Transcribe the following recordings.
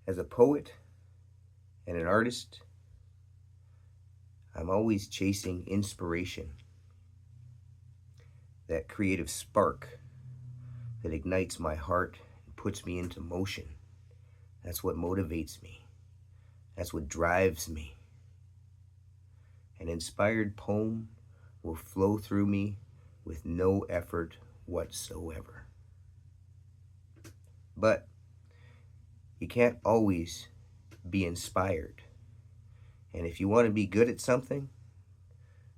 As a poet and an artist, I'm always chasing inspiration, that creative spark that ignites my heart and puts me into motion. That's what motivates me. That's what drives me. An inspired poem will flow through me with no effort whatsoever. But you can't always be inspired. And if you want to be good at something,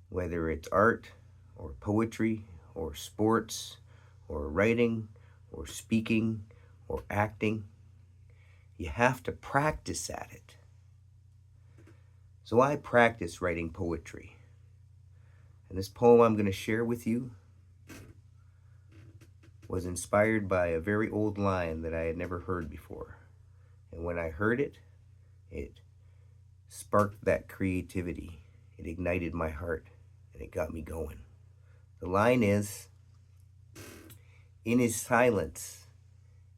whether it's art or poetry or sports or writing or speaking or acting, you have to practice at it. So I practice writing poetry. And this poem I'm going to share with you was inspired by a very old line that I had never heard before. And when I heard it, it sparked that creativity. It ignited my heart and it got me going. The line is, "In his silence,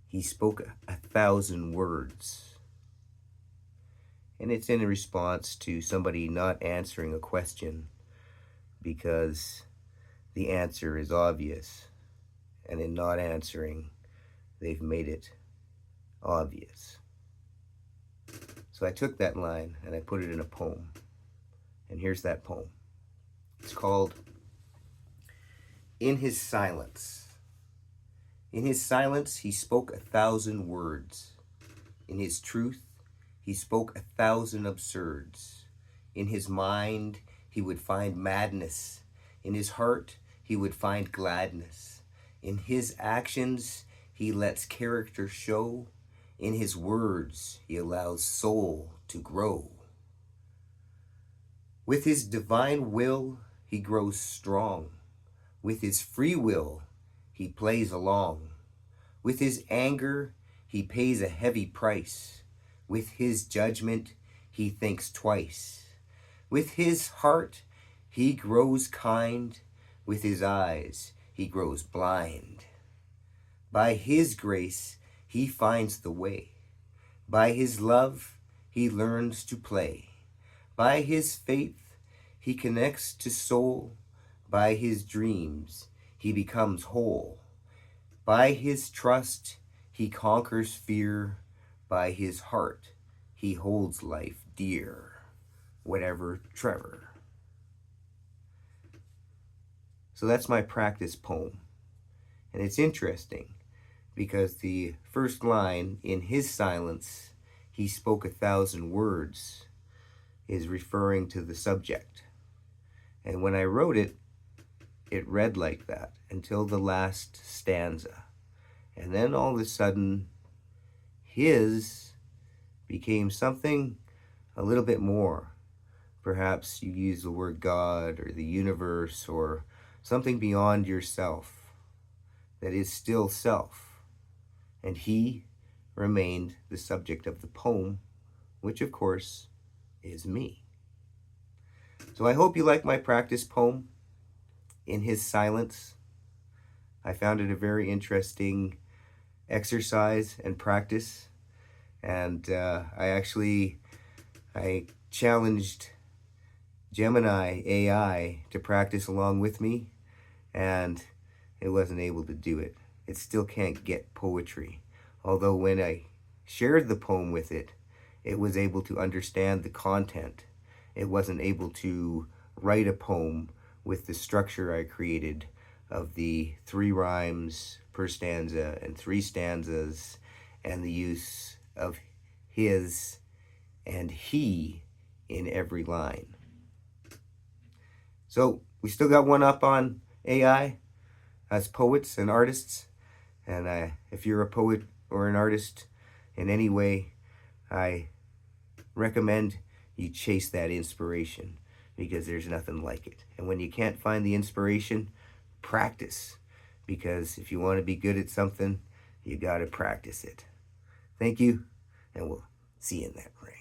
he spoke 1,000 words." And it's in response to somebody not answering a question because the answer is obvious. And in not answering, they've made it obvious. So I took that line and I put it in a poem. And here's that poem. It's called "In his silence." In his silence, he spoke 1,000 words. In his truth, he spoke 1,000 absurds. In his mind, he would find madness. In his heart, he would find gladness. In his actions, he lets character show. In his words, he allows soul to grow. With his divine will, he grows strong. With his free will, he plays along. With his anger, he pays a heavy price. With his judgment, he thinks twice. With his heart, he grows kind. With his eyes, he grows blind. By his grace, he finds the way. By his love, he learns to play. By his faith, he connects to soul. By his dreams, he becomes whole. By his trust, he conquers fear. By his heart, he holds life dear. Whatever Trevor. So that's my practice poem. And it's interesting because the first line, "In his silence, he spoke 1,000 words," is referring to the subject. And when I wrote it, it read like that until the last stanza. And then all of a sudden, his became something a little bit more. Perhaps you use the word God or the universe or something beyond yourself that is still self. And he remained the subject of the poem, which of course is me. So I hope you like my practice poem, "In his silence." I found it a very interesting exercise and practice. And I challenged Gemini AI to practice along with me, and it wasn't able to do it. It still can't get poetry. Although when I shared the poem with it, it was able to understand the content. It wasn't able to write a poem with the structure I created of the 3 rhymes per stanza and 3 stanzas and the use of his and he in every line. So we still got one up on AI as poets and artists. And if you're a poet or an artist in any way, I recommend you chase that inspiration because there's nothing like it. And when you can't find the inspiration, practice. Because if you want to be good at something, you got to practice it. Thank you, and we'll see you in that ring.